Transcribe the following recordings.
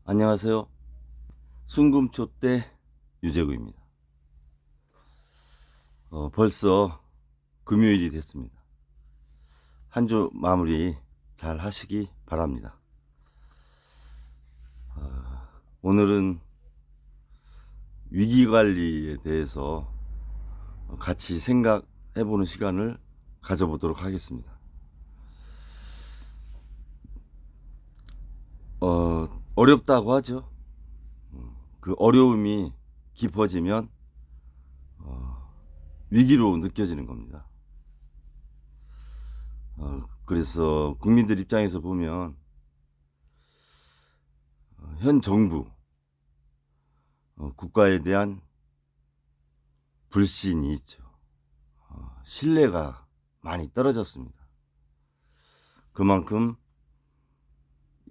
안녕하세요. 순금초대 유재구입니다. 벌써 금요일이 됐습니다. 한 주 마무리 잘 하시기 바랍니다. 오늘은 위기관리에 대해서 같이 생각해보는 시간을 가져보도록 하겠습니다. 어렵다고 하죠. 그 어려움이 깊어지면 위기로 느껴지는 겁니다. 그래서 국민들 입장에서 보면 현 정부 국가에 대한 불신이 있죠. 신뢰가 많이 떨어졌습니다. 그만큼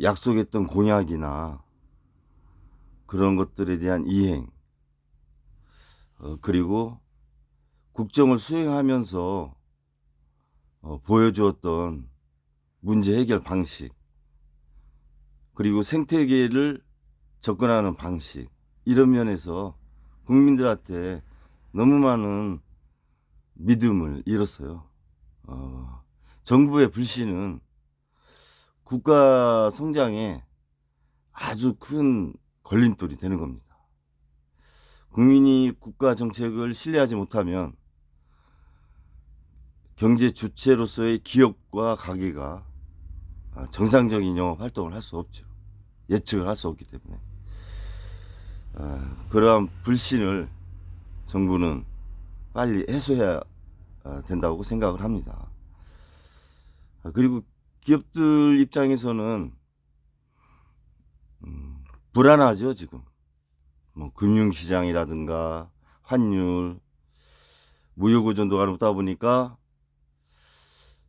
약속했던 공약이나 그런 것들에 대한 이행, 그리고 국정을 수행하면서 보여주었던 문제 해결 방식, 그리고 생태계를 접근하는 방식, 이런 면에서 국민들한테 너무 많은 믿음을 잃었어요. 정부의 불신은 국가 성장에 아주 큰 걸림돌이 되는 겁니다. 국민이 국가 정책을 신뢰하지 못하면 경제 주체로서의 기업과 가게가 정상적인 영업 활동을 할 수 없죠. 예측을 할 수 없기 때문에. 그러한 불신을 정부는 빨리 해소해야 된다고 생각을 합니다. 그리고 기업들 입장에서는 불안하죠, 지금. 뭐 금융시장이라든가 환율, 무역 의존도가 높다 보니까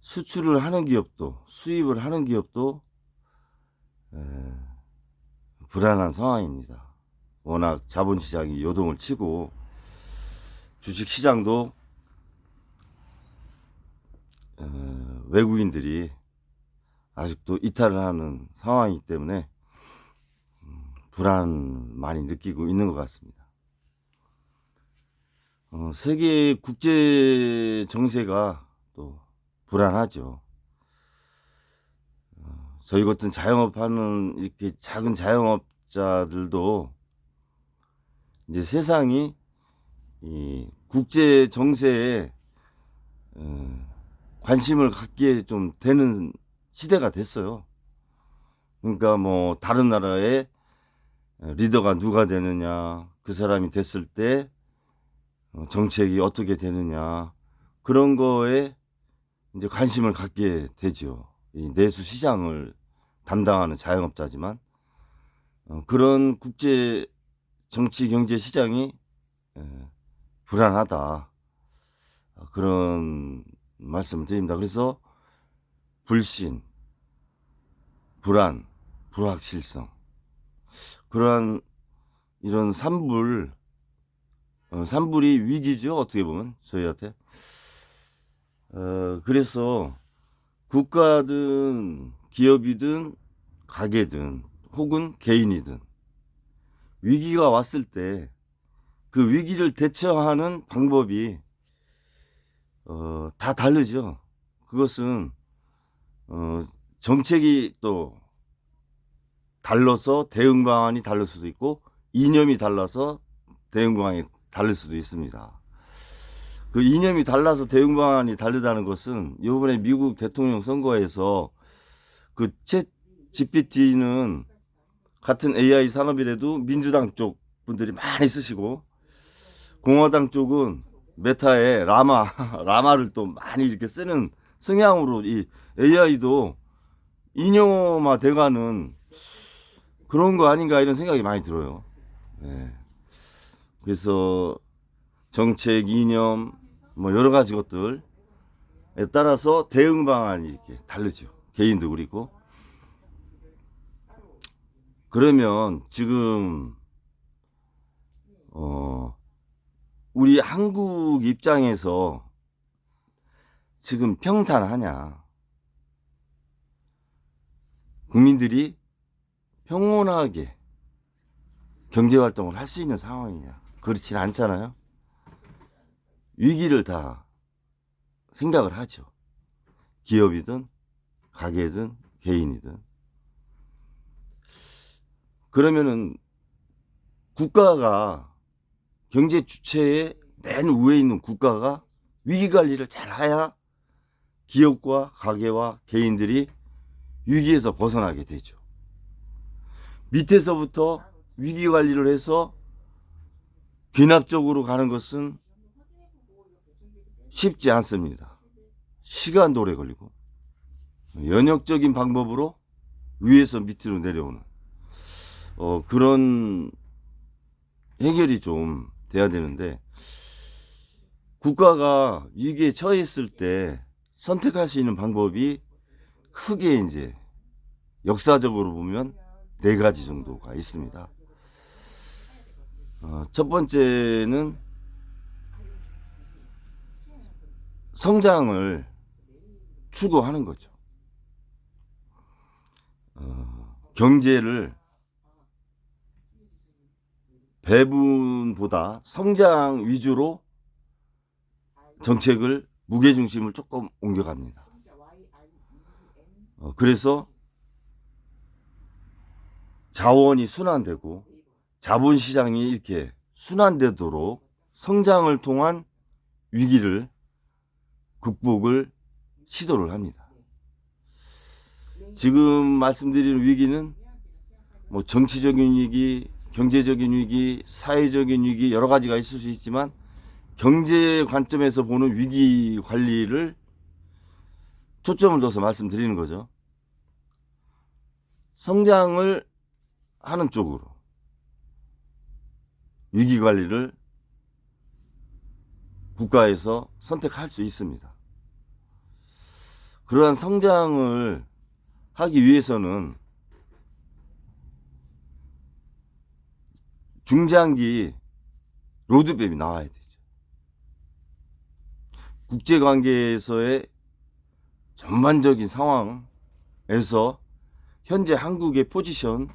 수출을 하는 기업도, 수입을 하는 기업도 불안한 상황입니다. 워낙 자본시장이 요동을 치고 주식시장도 외국인들이 아직도 이탈을 하는 상황이기 때문에 불안 많이 느끼고 있는 것 같습니다. 세계 국제 정세가 또 불안하죠. 저희 같은 자영업하는 이렇게 작은 자영업자들도 이제 세상이 이 국제 정세에 관심을 갖게 좀 되는 시대가 됐어요. 그러니까 뭐 다른 나라의 리더가 누가 되느냐, 그 사람이 됐을 때 정책이 어떻게 되느냐, 그런 거에 이제 관심을 갖게 되죠. 이 내수 시장을 담당하는 자영업자지만 그런 국제 정치 경제 시장이 불안하다, 그런 말씀을 드립니다. 그래서 불신, 불안, 불확실성, 그러한 이런 산불이 위기죠, 어떻게 보면 저희한테. 그래서 국가든 기업이든 가게든 혹은 개인이든 위기가 왔을 때 그 위기를 대처하는 방법이 다 다르죠. 그것은 정책이 또 달라서 대응 방안이 다를 수도 있고 이념이 달라서 대응 방안이 다를 수도 있습니다. 그 이념이 달라서 대응 방안이 다르다는 것은 이번에 미국 대통령 선거에서 그 챗 GPT는 같은 AI 산업이라도 민주당 쪽 분들이 많이 쓰시고 공화당 쪽은 메타의 라마를 또 많이 이렇게 쓰는 성향으로 이 AI도 이념화 돼가는 그런 거 아닌가 이런 생각이 많이 들어요. 네. 그래서 정책, 이념, 뭐 여러 가지 것들에 따라서 대응 방안이 이렇게 다르죠. 개인도 그리고. 그러면 지금 우리 한국 입장에서 지금 평탄하냐? 국민들이 평온하게 경제 활동을 할 수 있는 상황이냐? 그렇지는 않잖아요. 위기를 다 생각을 하죠. 기업이든 가게든 개인이든. 그러면은 국가가 경제 주체의 맨 위에 있는 국가가 위기 관리를 잘 해야 기업과 가게와 개인들이 위기에서 벗어나게 되죠. 밑에서부터 위기 관리를 해서 귀납적으로 가는 것은 쉽지 않습니다. 시간도 오래 걸리고 연역적인 방법으로 위에서 밑으로 내려오는 그런 해결이 좀 돼야 되는데, 국가가 위기에 처했을 때 선택할 수 있는 방법이 크게 이제 역사적으로 보면 4가지 정도가 있습니다. 첫 번째는 성장을 추구하는 거죠. 경제를 배분보다 성장 위주로 정책을 무게중심을 조금 옮겨갑니다. 그래서 자원이 순환되고 자본시장이 이렇게 순환되도록 성장을 통한 위기를 극복을 시도를 합니다. 지금 말씀드리는 위기는 뭐 정치적인 위기, 경제적인 위기, 사회적인 위기 여러 가지가 있을 수 있지만 경제 관점에서 보는 위기 관리를 초점을 둬서 말씀드리는 거죠. 성장을 하는 쪽으로 위기 관리를 국가에서 선택할 수 있습니다. 그러한 성장을 하기 위해서는 중장기 로드맵이 나와야 되죠. 국제관계에서의 전반적인 상황에서 현재 한국의 포지션,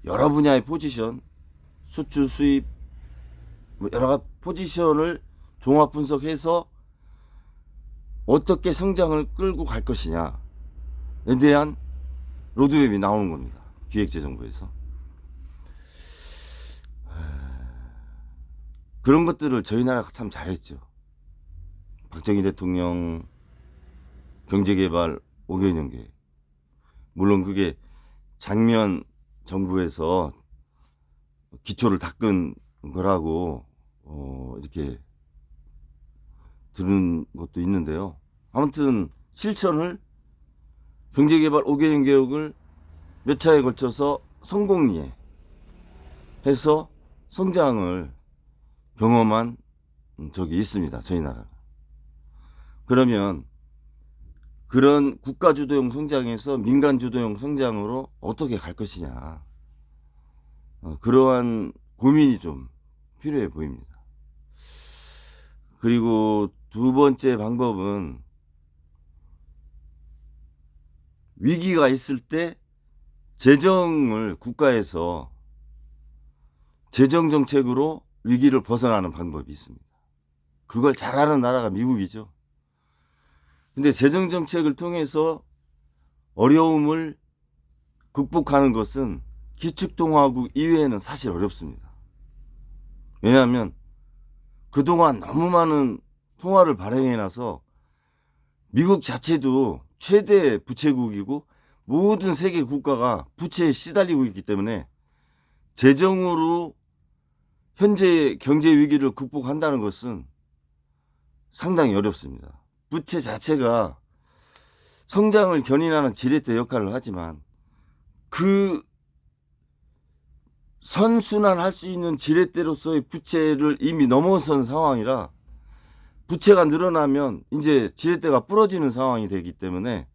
여러 분야의 포지션, 수출, 수입, 여러 포지션을 종합 분석해서 어떻게 성장을 끌고 갈 것이냐에 대한 로드맵이 나오는 겁니다. 기획재정부에서. 그런 것들을 저희 나라가 참 잘했죠. 박정희 대통령 경제개발 5개년 계획. 물론 그게 작년 정부에서 기초를 닦은 거라고 이렇게 들은 것도 있는데요. 아무튼 실천을 경제개발 5개년 계획을 몇 차에 걸쳐서 성공리에 해서 성장을 경험한 적이 있습니다. 저희 나라는. 그러면 그런 국가주도형 성장에서 민간주도형 성장으로 어떻게 갈 것이냐. 그러한 고민이 좀 필요해 보입니다. 그리고 두 번째 방법은 위기가 있을 때 재정을 국가에서 재정 정책으로 위기를 벗어나는 방법이 있습니다. 그걸 잘하는 나라가 미국이죠. 근데 재정 정책을 통해서 어려움을 극복하는 것은 기축통화국 이외에는 사실 어렵습니다. 왜냐하면 그동안 너무 많은 통화를 발행해놔서 미국 자체도 최대 부채국이고 모든 세계 국가가 부채에 시달리고 있기 때문에 재정으로 현재 경제 위기를 극복한다는 것은 상당히 어렵습니다. 부채 자체가 성장을 견인하는 지렛대 역할을 하지만 그 선순환할 수 있는 지렛대로서의 부채를 이미 넘어선 상황이라 부채가 늘어나면 이제 지렛대가 부러지는 상황이 되기 때문에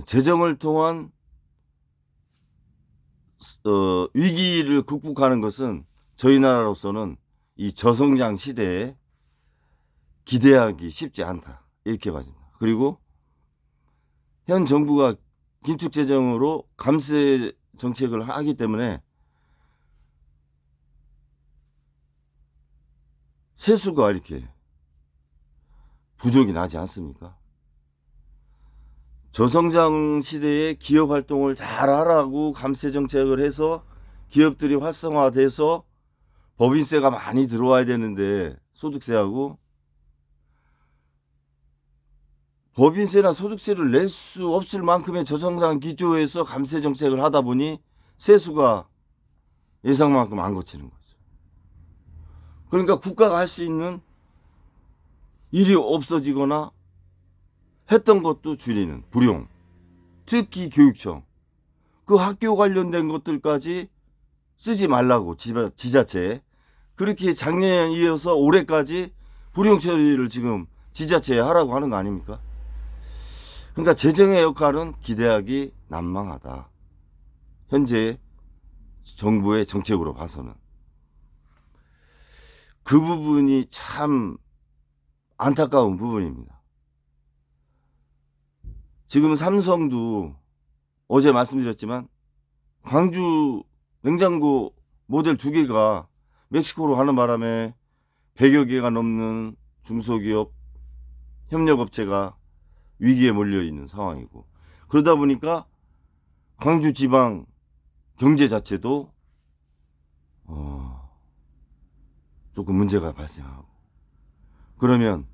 재정을 통한 위기를 극복하는 것은 저희 나라로서는 이 저성장 시대에 기대하기 쉽지 않다. 이렇게 봐집니다. 그리고 현 정부가 긴축재정으로 감세 정책을 하기 때문에 세수가 이렇게 부족이 나지 않습니까? 저성장 시대에 기업 활동을 잘 하라고 감세 정책을 해서 기업들이 활성화돼서 법인세가 많이 들어와야 되는데, 소득세하고 법인세나 소득세를 낼 수 없을 만큼의 저성장 기조에서 감세 정책을 하다 보니 세수가 예상만큼 안 거치는 거죠. 그러니까 국가가 할 수 있는 일이 없어지거나 했던 것도 줄이는 불용. 특히 교육청. 그 학교 관련된 것들까지 쓰지 말라고 지자체에. 그렇게 작년에 이어서 올해까지 불용 처리를 지금 지자체에 하라고 하는 거 아닙니까? 그러니까 재정의 역할은 기대하기 난망하다. 현재 정부의 정책으로 봐서는. 그 부분이 참 안타까운 부분입니다. 지금 삼성도 어제 말씀드렸지만 광주 냉장고 모델 2개가 멕시코로 가는 바람에 100여 개가 넘는 중소기업 협력업체가 위기에 몰려있는 상황이고, 그러다 보니까 광주 지방 경제 자체도 조금 문제가 발생하고, 그러면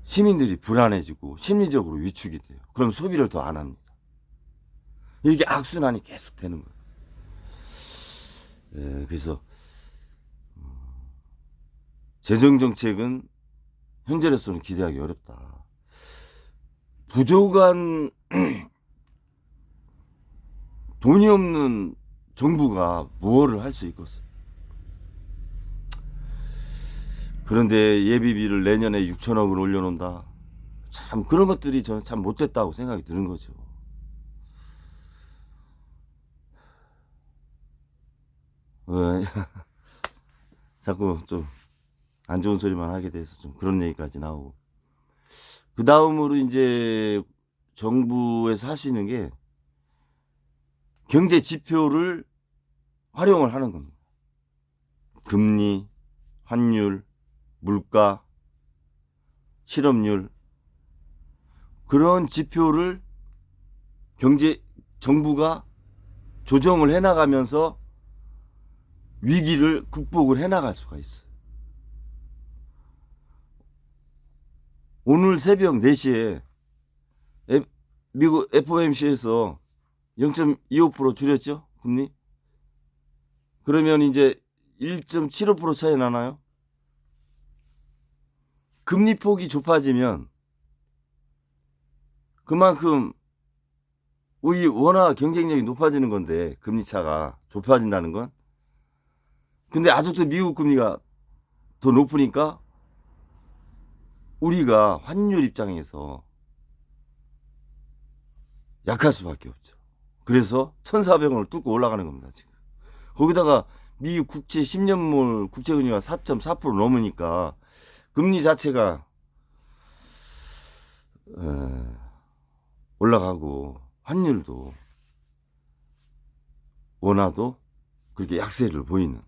시민들이 불안해지고 심리적으로 위축이 돼요. 그럼 소비를 더 안 합니다. 이게 악순환이 계속 되는 거예요. 그래서 재정정책은 현재로서는 기대하기 어렵다. 부족한 돈이 없는 정부가 무엇을 할 수 있겠어요. 그런데 예비비를 내년에 6천억을 올려놓는다. 참 그런 것들이 저는 참 못됐다고 생각이 드는 거죠. 왜 자꾸 좀 안 좋은 소리만 하게 돼서 좀 그런 얘기까지 나오고. 그 다음으로 이제 정부에서 할 수 있는 게 경제 지표를 활용을 하는 겁니다. 금리, 환율, 물가, 실업률, 그런 지표를 정부가 조정을 해나가면서 위기를 극복을 해나갈 수가 있어요. 오늘 새벽 4시에 미국 FOMC에서 0.25% 줄였죠, 금리? 그러면 이제 1.75% 차이 나나요? 금리 폭이 좁아지면 그만큼 우리 원화 경쟁력이 높아지는 건데, 금리 차가 좁아진다는 건. 근데 아직도 미국 금리가 더 높으니까 우리가 환율 입장에서 약할 수밖에 없죠. 그래서 1,400원을 뚫고 올라가는 겁니다, 지금. 거기다가 미국 국채 10년물 국채금리가 4.4% 넘으니까 금리 자체가 올라가고 환율도 원화도 그렇게 약세를 보이는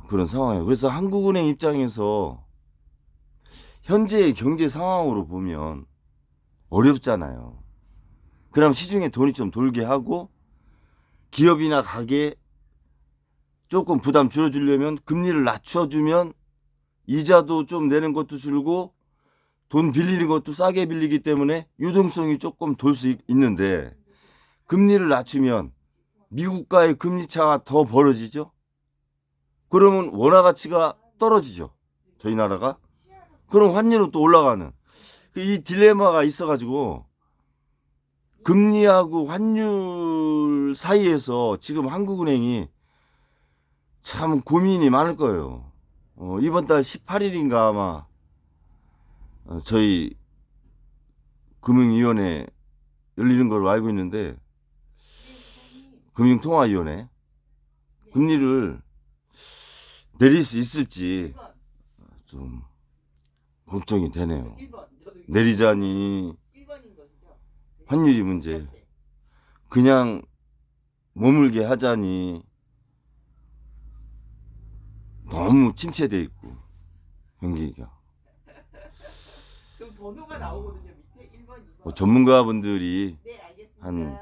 그런 상황이에요. 그래서 한국은행 입장에서 현재의 경제 상황으로 보면 어렵잖아요. 그럼 시중에 돈이 좀 돌게 하고 기업이나 가게 조금 부담 줄여주려면 금리를 낮춰주면 이자도 좀 내는 것도 줄고 돈 빌리는 것도 싸게 빌리기 때문에 유동성이 조금 돌 수 있는데, 금리를 낮추면 미국과의 금리 차가 더 벌어지죠. 그러면 원화 가치가 떨어지죠, 저희 나라가. 그럼 환율은 또 올라가는 이 딜레마가 있어가지고 금리하고 환율 사이에서 지금 한국은행이 참 고민이 많을 거예요. 이번 달 18일인가 아마 저희 금융위원회 열리는 걸로 알고 있는데, 금융통화위원회 금리를 내릴 수 있을지 좀 걱정이 되네요. 내리자니 환율이 문제, 그냥 머물게 하자니 너무 침체돼 있고 경기가 그럼 번호가 나오거든요. 밑에 1번, 2번. 뭐 전문가분들이 네, 알겠습니다. 한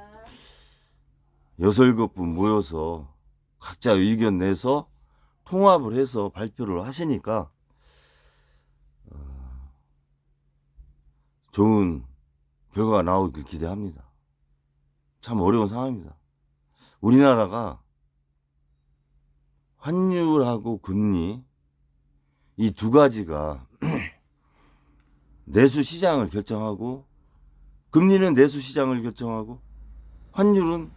6, 7분 모여서 각자 의견 내서 통합을 해서 발표를 하시니까 좋은 결과가 나오길 기대합니다. 참 어려운 상황입니다. 우리나라가 환율하고 금리 이 두 가지가 내수 시장을 결정하고, 금리는 내수 시장을 결정하고 환율은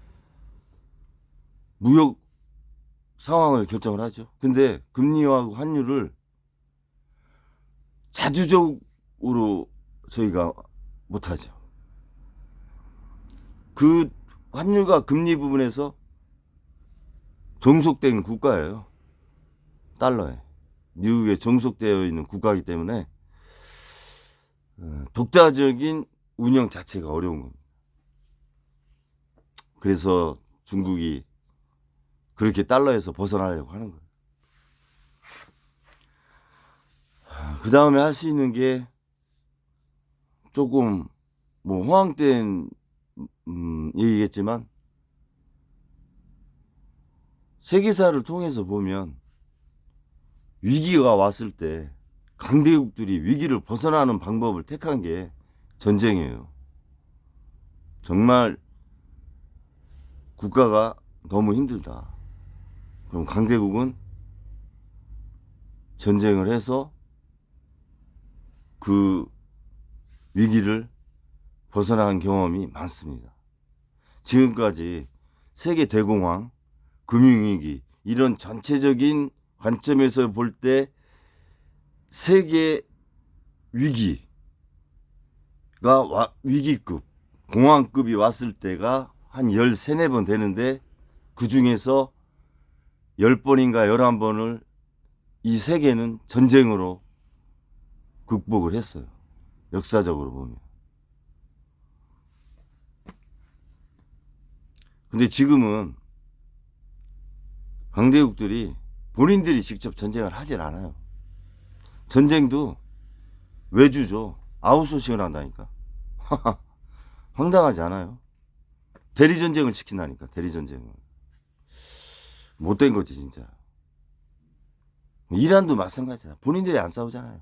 무역 상황을 결정을 하죠. 근데 금리와 환율을 자주적으로 저희가 못하죠. 그 환율과 금리 부분에서 종속된 국가예요. 달러에. 미국에 종속되어 있는 국가이기 때문에 독자적인 운영 자체가 어려운 겁니다. 그래서 중국이 그렇게 달러에서 벗어나려고 하는 거예요. 그 다음에 할 수 있는 게 조금 뭐 호황된 얘기겠지만, 세계사를 통해서 보면 위기가 왔을 때 강대국들이 위기를 벗어나는 방법을 택한 게 전쟁이에요. 정말 국가가 너무 힘들다. 그럼 강대국은 전쟁을 해서 그 위기를 벗어난 경험이 많습니다. 지금까지 세계 대공황, 금융위기 이런 전체적인 관점에서 볼 때 세계 위기가 위기급, 공황급이 왔을 때가 한 13, 14번 되는데 그 중에서 10번인가 11번을 이 세계는 전쟁으로 극복을 했어요. 역사적으로 보면. 근데 지금은 강대국들이 본인들이 직접 전쟁을 하질 않아요. 전쟁도 외주죠. 아웃소싱을 한다니까. 황당하지 않아요? 대리전쟁을 시킨다니까. 대리전쟁을. 못된 거지 진짜. 이란도 마찬가지야. 본인들이 안 싸우잖아요.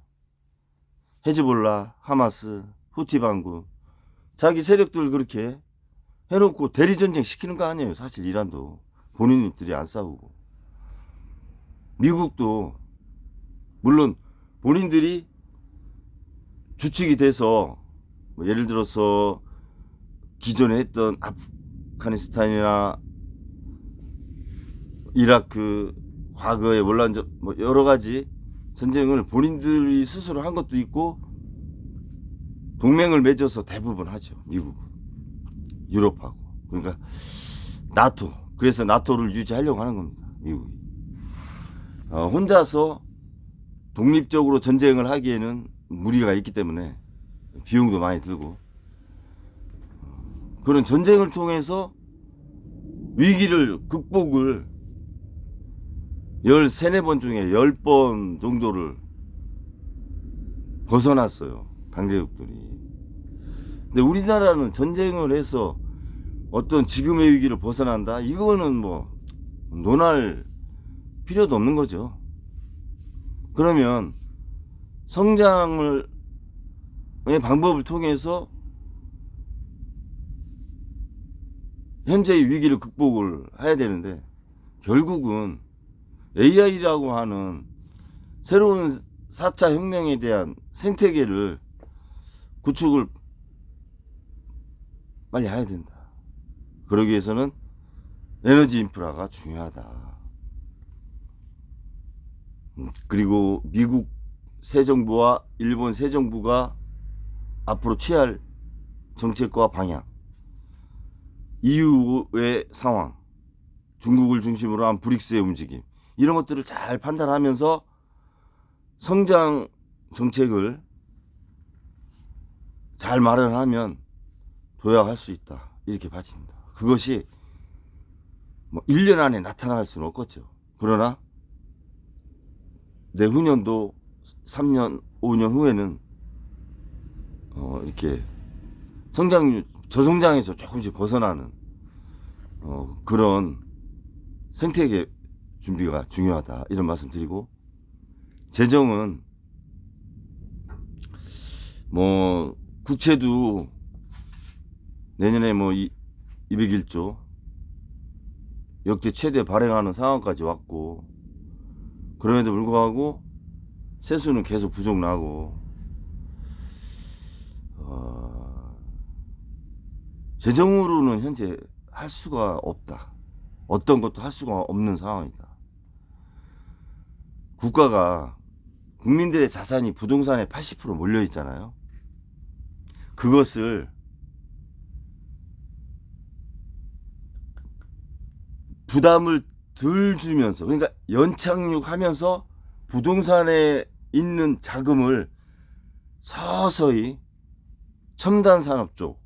헤즈볼라, 하마스, 후티 반군 자기 세력들 그렇게 해놓고 대리전쟁 시키는 거 아니에요. 사실 이란도 본인들이 안 싸우고. 미국도 물론 본인들이 주축이 돼서 뭐 예를 들어서 기존에 했던 아프가니스탄이나 이라크 과거에 몰란전 뭐 여러 가지 전쟁을 본인들이 스스로 한 것도 있고 동맹을 맺어서 대부분 하죠. 미국은 유럽하고. 그러니까 나토, 그래서 나토를 유지하려고 하는 겁니다. 미국이 혼자서 독립적으로 전쟁을 하기에는 무리가 있기 때문에 비용도 많이 들고, 그런 전쟁을 통해서 위기를 극복을 13, 14번 중에 10번 정도를 벗어났어요. 강대국들이. 근데 우리나라는 전쟁을 해서 어떤 지금의 위기를 벗어난다? 이거는 뭐 논할 필요도 없는 거죠. 그러면 성장의 방법을 통해서 현재의 위기를 극복을 해야 되는데, 결국은 AI라고 하는 새로운 4차 혁명에 대한 생태계를 구축을 빨리 해야 된다. 그러기 위해서는 에너지 인프라가 중요하다. 그리고 미국 새 정부와 일본 새 정부가 앞으로 취할 정책과 방향, EU의 상황, 중국을 중심으로 한 브릭스의 움직임, 이런 것들을 잘 판단하면서 성장 정책을 잘 마련하면 도약할 수 있다. 이렇게 봐집니다. 그것이 뭐 1년 안에 나타날 수는 없겠죠. 그러나 내후년도 3년, 5년 후에는 이렇게 성장률, 저성장에서 조금씩 벗어나는 그런 생태계 준비가 중요하다, 이런 말씀 드리고, 재정은 뭐 국채도 내년에 뭐 201조 역대 최대 발행하는 상황까지 왔고, 그럼에도 불구하고 세수는 계속 부족 나고, 재정으로는 현재 할 수가 없다. 어떤 것도 할 수가 없는 상황이다. 국가가, 국민들의 자산이 부동산에 80% 몰려 있잖아요. 그것을 부담을 덜 주면서, 그러니까 연착륙하면서 부동산에 있는 자금을 서서히 첨단 산업 쪽,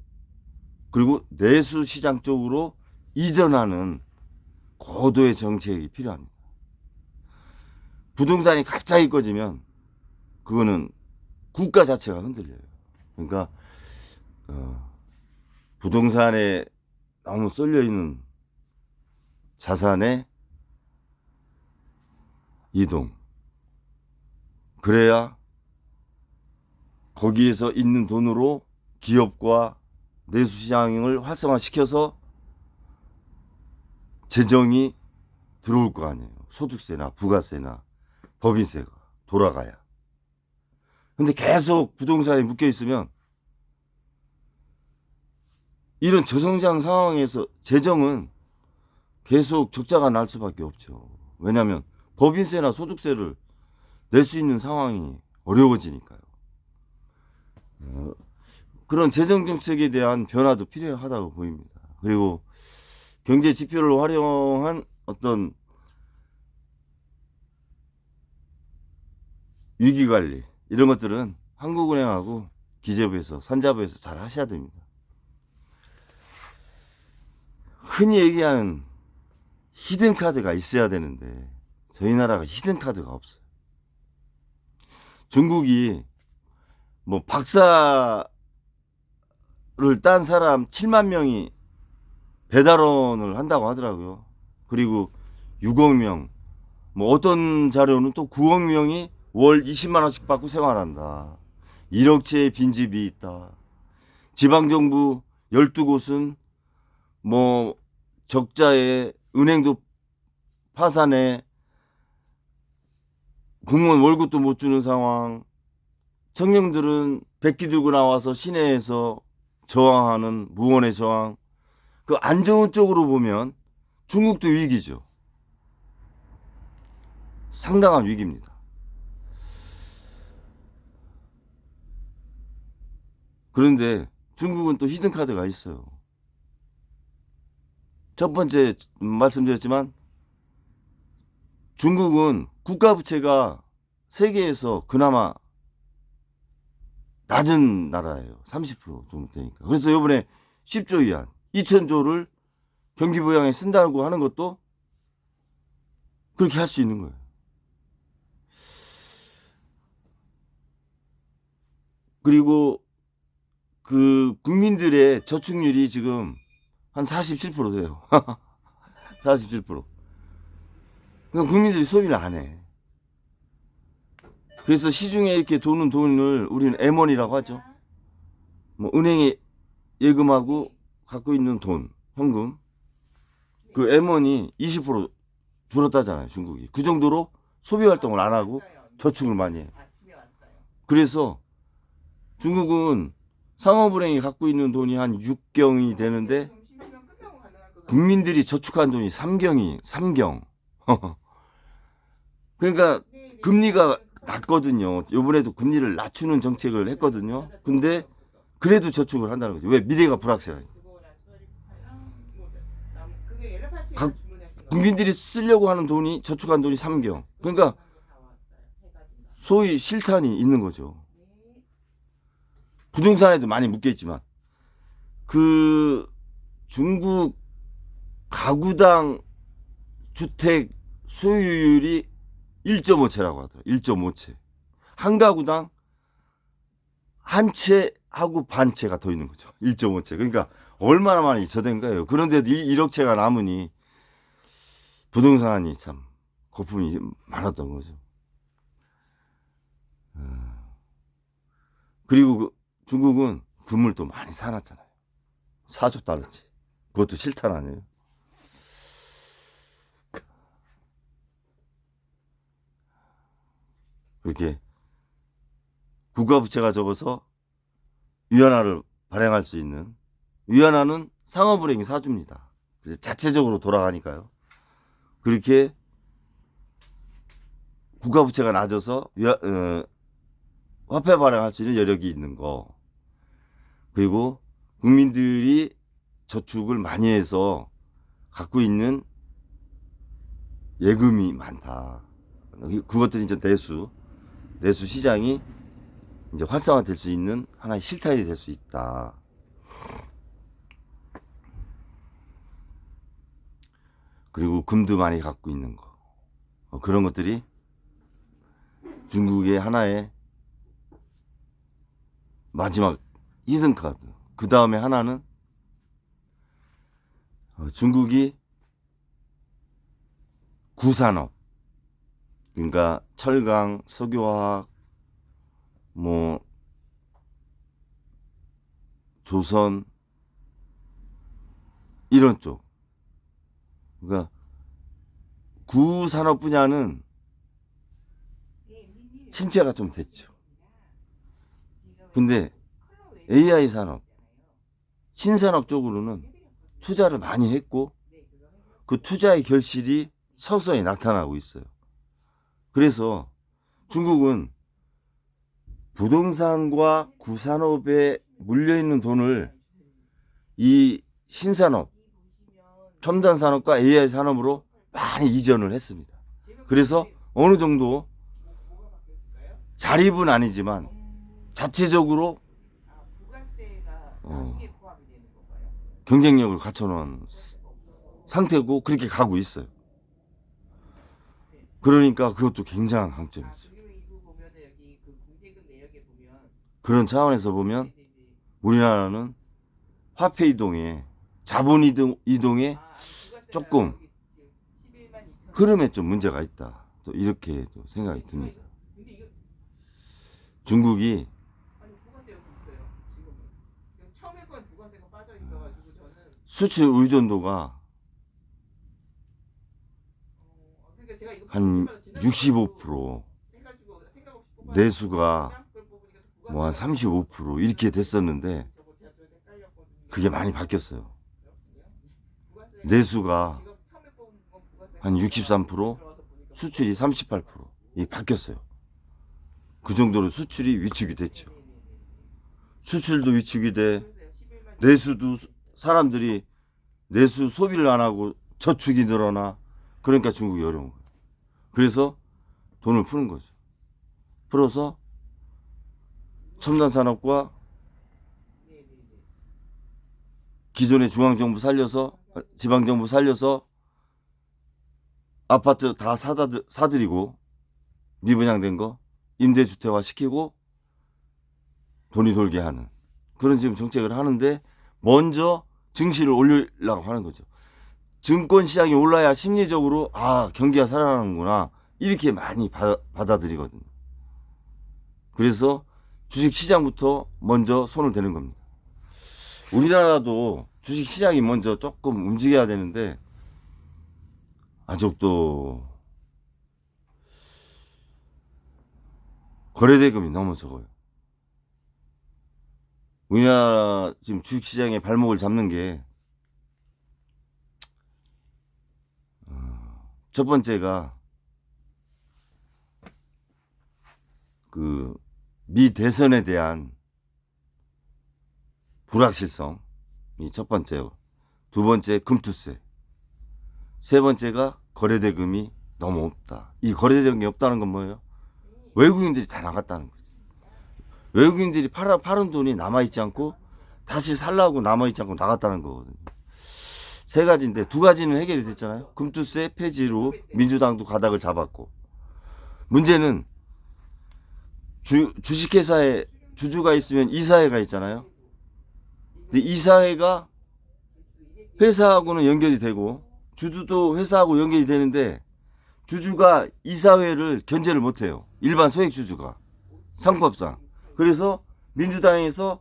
그리고 내수 시장 쪽으로 이전하는 고도의 정책이 필요합니다. 부동산이 갑자기 꺼지면 그거는 국가 자체가 흔들려요. 그러니까 부동산에 너무 쏠려 있는 자산의 이동, 그래야 거기에서 있는 돈으로 기업과 내수시장을 활성화시켜서 재정이 들어올 거 아니에요. 소득세나 부가세나 법인세가 돌아가야. 근데 계속 부동산에 묶여 있으면 이런 저성장 상황에서 재정은 계속 적자가 날 수밖에 없죠. 왜냐하면 법인세나 소득세를 낼 수 있는 상황이 어려워지니까요. 그런 재정 정책에 대한 변화도 필요하다고 보입니다. 그리고 경제 지표를 활용한 어떤 위기 관리, 이런 것들은 한국은행하고 기재부에서, 산자부에서 잘 하셔야 됩니다. 흔히 얘기하는 히든 카드가 있어야 되는데 저희 나라가 히든 카드가 없어요. 중국이 뭐 박사를 딴 사람 7만 명이 배달원을 한다고 하더라고요. 그리고 6억 명, 뭐 어떤 자료는 또 9억 명이 월 20만 원씩 받고 생활한다. 1억 채의 빈집이 있다. 지방정부 12곳은 뭐 적자에 은행도 파산해, 공무원 월급도 못 주는 상황, 청년들은 백기 들고 나와서 시내에서 저항하는 무원의 저항. 그 안 좋은 쪽으로 보면 중국도 위기죠. 상당한 위기입니다. 그런데 중국은 또 히든카드가 있어요. 첫 번째 말씀드렸지만 중국은 국가부채가 세계에서 그나마 낮은 나라예요. 30% 정도 되니까. 그래서 이번에 10조 위안, 2,000조를 경기부양에 쓴다고 하는 것도 그렇게 할 수 있는 거예요. 그리고 그 국민들의 저축률이 지금 한 47% 돼요. 47%. 그러니까 국민들이 소비를 안 해. 그래서 시중에 이렇게 도는 돈을 우리는 M1이라고 하죠. 뭐 은행에 예금하고 갖고 있는 돈, 현금. 그 M1이 20% 줄었다잖아요, 중국이. 그 정도로 소비 활동을 안 하고 저축을 많이 해. 그래서 중국은 상업은행이 갖고 있는 돈이 한 6경이 되는데 국민들이 저축한 돈이 3경. 그러니까 금리가 낮거든요. 이번에도 금리를 낮추는 정책을 했거든요. 근데 그래도 저축을 한다는 거죠. 왜? 미래가 불확실하니까. 국민들이 쓰려고 하는 돈이, 저축한 돈이 3경. 그러니까 소위 실탄이 있는 거죠. 부동산에도 많이 묶여 있지만 그 중국 가구당 주택 소유율이 1.5채라고 하더라고요. 1.5채. 한 가구당 한 채하고 반 채가 더 있는 거죠. 1.5채. 그러니까 얼마나 많이 저된 거예요. 그런데도 1억 채가 남으니 부동산이 참 거품이 많았던 거죠. 그리고 중국은 금을 또 많이 사놨잖아요. 4조 달러치. 그것도 실탄 아니에요. 그렇게 국가부채가 적어서 위안화를 발행할 수 있는, 위안화는 상업은행이 사줍니다. 그래서 자체적으로 돌아가니까요. 그렇게 국가부채가 낮아서 화폐 발행할 수 있는 여력이 있는 거, 그리고 국민들이 저축을 많이 해서 갖고 있는 예금이 많다. 그것들이 이제 내수 시장이 이제 활성화될 수 있는 하나의 실타입이 될 수 있다. 그리고 금도 많이 갖고 있는 거, 그런 것들이 중국의 하나의 마지막 히든 카드. 그 다음에 하나는 중국이 구산업, 그러니까 철강, 석유화학, 뭐 조선 이런 쪽, 그러니까 구산업 분야는 침체가 좀 됐죠. 근데 AI 산업, 신산업 쪽으로는 투자를 많이 했고 그 투자의 결실이 서서히 나타나고 있어요. 그래서 중국은 부동산과 구산업에 물려있는 돈을 이 신산업, 첨단 산업과 AI 산업으로 많이 이전을 했습니다. 그래서 어느 정도 자립은 아니지만 자체적으로 경쟁력을 갖춰놓은 상태고 그렇게 가고 있어요. 그러니까 그것도 굉장한 강점이죠. 그런 차원에서 보면 우리나라는 화폐 이동에, 자본 이동에 조금 흐름에 좀 문제가 있다. 또 이렇게 또 생각이 듭니다. 중국이 수출 의존도가 한 65%, 내수가 뭐 한 35% 이렇게 됐었는데 그게 많이 바뀌었어요. 내수가 한 63%, 수출이 38% 이게 바뀌었어요. 그 정도로 수출이 위축이 됐죠. 수출도 위축이 돼, 내수도 사람들이 내수 소비를 안 하고 저축이 늘어나. 그러니까 중국이 어려운 거예요. 그래서 돈을 푸는 거죠. 풀어서 첨단 산업과 기존의 중앙정부 살려서, 지방정부 살려서 아파트 다 사들이고 미분양된 거 임대주택화 시키고 돈이 돌게 하는 그런 지금 정책을 하는데, 먼저 증시를 올리려고 하는 거죠. 증권 시장이 올라야 심리적으로 경기가 살아나는구나 이렇게 많이 받아들이거든요. 그래서 주식 시장부터 먼저 손을 대는 겁니다. 우리나라도 주식 시장이 먼저 조금 움직여야 되는데 아직도 거래대금이 너무 적어요. 우리나라 지금 주식 시장의 발목을 잡는 게 첫 번째가 그 미 대선에 대한 불확실성이 첫 번째요. 두 번째 금투세. 세 번째가 거래대금이 너무 없다. 이 거래대금이 없다는 건 뭐예요? 외국인들이 다 나갔다는 거지. 외국인들이 파는 돈이 남아있지 않고 다시 살라고 남아있지 않고 나갔다는 거거든요. 세 가지인데 두 가지는 해결이 됐잖아요. 금투세 폐지로 민주당도 가닥을 잡았고, 문제는 주식회사에 주주가 있으면 이사회가 있잖아요. 근데 이사회가 회사하고는 연결이 되고 주주도 회사하고 연결이 되는데 주주가 이사회를 견제를 못해요. 일반 소액주주가 상법상. 그래서 민주당에서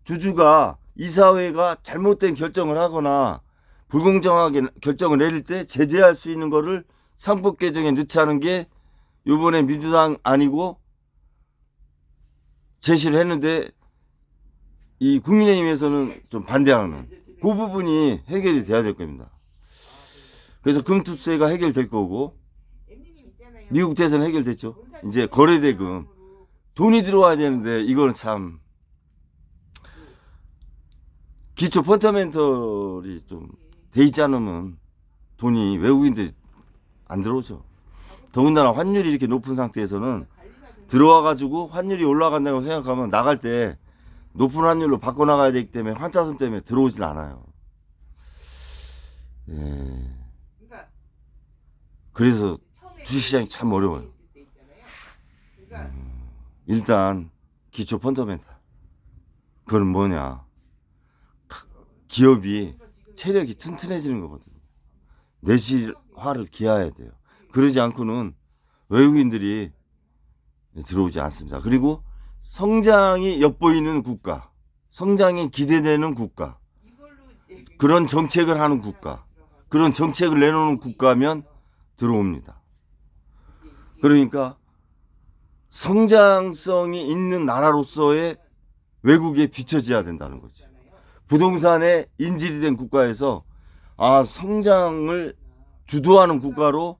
주주가 이사회가 잘못된 결정을 하거나 불공정하게 결정을 내릴 때 제재할 수 있는 거를 상법 개정에 넣자는 게 이번에 민주당 아니고 제시를 했는데 이 국민의힘에서는 좀 반대하는 그 부분이 해결이 돼야 될 겁니다. 그래서 금투세가 해결될 거고 미국 대선 해결됐죠. 이제 거래대금 돈이 들어와야 되는데 이거는 참 기초 펀더멘털이 좀 돼 있지 않으면 돈이 외국인들이 안 들어오죠. 더군다나 환율이 이렇게 높은 상태에서는 들어와가지고 환율이 올라간다고 생각하면 나갈 때 높은 환율로 바꿔나가야 되기 때문에 환차손 때문에 들어오진 않아요. 예. 그래서 주식시장이 참 어려워요. 일단 기초 펀더멘탈 그건 뭐냐, 기업이 체력이 튼튼해지는 거거든요. 내실화를 기해야 돼요. 그러지 않고는 외국인들이 들어오지 않습니다. 그리고 성장이 엿보이는 국가, 성장이 기대되는 국가, 그런 정책을 하는 국가, 그런 정책을 내놓는 국가면 들어옵니다. 그러니까 성장성이 있는 나라로서의 외국에 비춰져야 된다는 거죠. 부동산에 인질이 된 국가에서 성장을 주도하는 국가로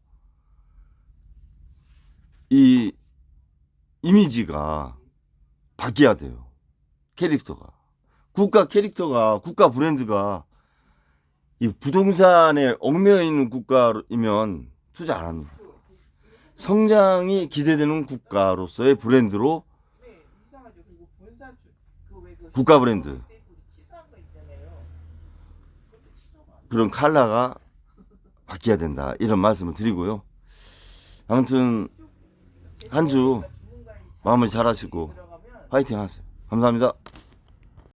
이 이미지가 바뀌어야 돼요. 캐릭터가. 국가 캐릭터가, 국가 브랜드가 이 부동산에 얽매여 있는 국가이면 투자 안 합니다. 성장이 기대되는 국가로서의 브랜드로 국가 브랜드 그런 컬러가 바뀌어야 된다 이런 말씀을 드리고요. 아무튼 한 주 마무리 잘 하시고 화이팅 하세요. 감사합니다.